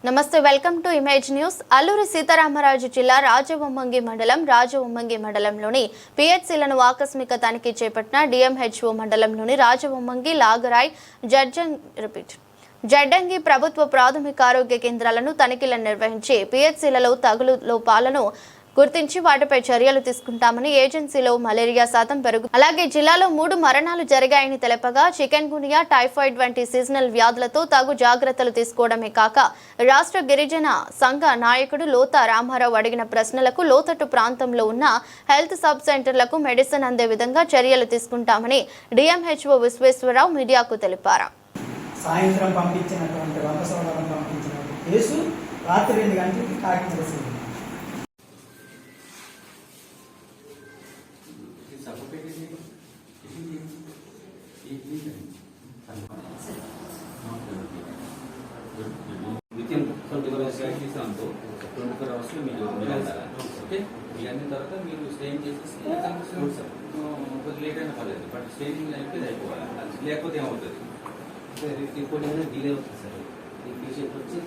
నమస్తే, welcome to image news. Alluri Sitaramaraju జిల్లా రాజవొమ్మంగి మండలంలోని పిహెచ్సిలను ఆకస్మిక తనిఖీ చేపట్టిన డిఎంహెచ్ఓ మండలంలోని రాజవొమ్మంగి, లాగరాయ్, జడ్డంగి ప్రభుత్వ ప్రాథమిక ఆరోగ్య కేంద్రాలను తనిఖీలను నిర్వహించి పిహెచ్సిలలో తగులు లోపాలను గుర్తించి వాటిపై చర్యలు తీసుకుంటామని, ఏజెన్సీలో మలేరియా శాతం అలాగే జిల్లాలో 3 మరణాలు జరిగాయని తెలపగా, చికెన్ గునియా, టైఫాయిడ్ వంటి సీజనల్ వ్యాధులతో తగు జాగ్రత్తలు తీసుకోవడమే కాక రాష్ట్ర గిరిజన సంఘ నాయకుడు లోతా రామారావు అడిగిన ప్రశ్నలకు లోతట్టు ప్రాంతంలో ఉన్న హెల్త్ సబ్ సెంటర్లకు మెడిసిన్ అందే విధంగా చర్యలు తీసుకుంటామని డిఎంహెచ్ఓ విశ్వేశ్వరరావు మీడియాకు తెలిపారు. సాయంత్రం పంపించినటువంటి వంశసోదరం పంపించిన కేసు రాత్రి 2 గంటలకి కాకినాడ వితిన్ 24 అవర్స్ మీకు ఓకే. ఇవన్నీ తర్వాత మీరు స్టేయింగ్ చేసేసి కొద్దిగా లేట్ అయినా పర్లేదు, బట్ స్టేయింగ్ అయిపోయి అయిపోవాలి. లేకపోతే ఏమవుతుంది, రిపోర్ట్ ఏమైనా డిలే అవుతుంది సార్. పేషెంట్ వచ్చి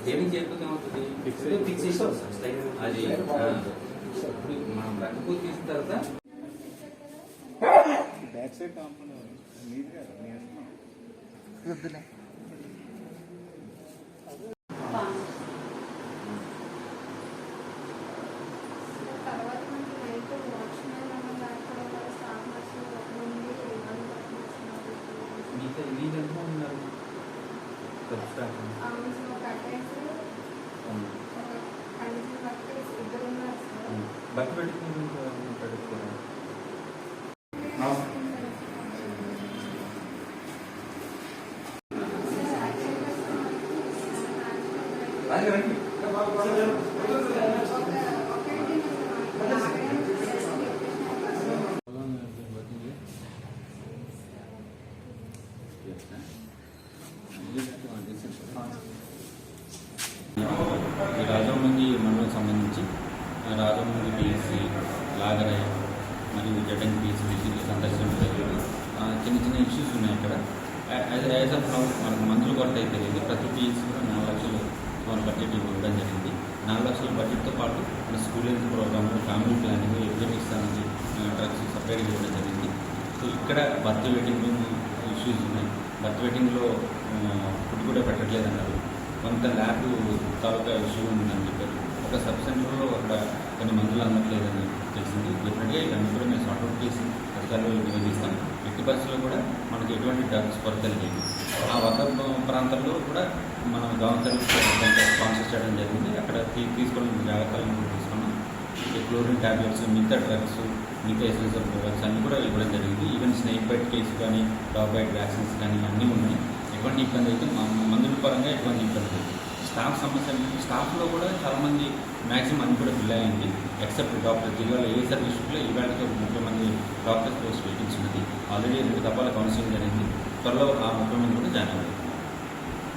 స్టేయింగ్ చేయకపోతే ఏమవుతుంది, ఫిక్స్ చేస్తాం సార్. అది మనం రక్కపోతే తీసిన తర్వాత బట్టి పెట్టుకోండి. రాజవొమ్మంగి మండలం సంబంధించి రాజవొమ్మంగి పిఎస్సి, లాగరాయ్ మరియు జడ్డంగి పిఎస్సి సందర్శించడం చిన్న ఇష్యూస్ ఉన్నాయి. ఇక్కడ యాజ్ ఆఫ్ నౌ మనకు మందులు కొరత అయితే లేదు. ప్రతి పిఎస్సి కూడా 4 లక్షలు మన బడ్జెట్ ఇవ్వడం జరిగింది. 4 లక్షల బడ్జెట్తో పాటు మన school health programme, family planning, epidemics అనేది డ్రగ్స్ సపరేట్గా ఇవ్వడం జరిగింది. సో ఇక్కడ బర్త్ వెయిటింగ్ ఇష్యూస్ ఉన్నాయి. బర్త్ వెయిటింగ్లో ఫుడ్ కూడా పెట్టట్లేదు అన్నారు. కొంత ల్యాబ్ తాలూకా ఇష్యూ ఉందని చెప్పారు. ఒక సబ్ సెంటర్లో అక్కడ కొన్ని మందులు అందట్లేదని తెలిసింది. డెఫినెట్గా ఇవన్నీ కూడా మేము సార్ట్అవుట్ చేసి అధికారులు నివేదిస్తాం. ఎట్టి పరిస్థితుల్లో కూడా మనకి ఎటువంటి డ్రగ్స్ కొరత లేదు. ఆ వర్గ ప్రాంతాల్లో కూడా మనం గవర్నమెంట్ కొంత స్పాన్సర్ చేయడం జరిగింది. అక్కడ తీసుకోవడం జాగ్రత్తలను తీసుకున్నాం. క్లోరిన్ ట్యాబ్లెట్స్, మిగతా డ్రగ్స్, మిగతా ఎసెన్షియల్ డ్రగ్స్ అన్నీ కూడా ఇవ్వడం జరిగింది. ఈవెన్ స్నేక్ బైట్ కేసు కానీ, డాగ్ బైట్ వ్యాక్సిన్స్ కానీ అన్నీ ఉన్నాయి. ఎటువంటి ఇబ్బంది అయితే మందుల పరంగా ఎటువంటి ఇబ్బంది లేదు. స్టాఫ్ సమస్య ఏంటంటే స్టాఫ్లో కూడా చాలామంది మ్యాక్సిమం అన్ని కూడా ఫిల్ అయ్యింది. ఎక్సెప్ట్ డాక్టర్ జిల్లాలో ఏ సర్వీస్లో ఇవాళతో 30 మంది డాక్టర్స్ పోస్ట్ వేకెన్సీ ఉన్నది. ఆల్రెడీ 2 దఫాల కౌన్సిలింగ్ జరిగింది. త్వరలో ఆ 30 మంది కూడా జాయిన్ అవ్వాలి.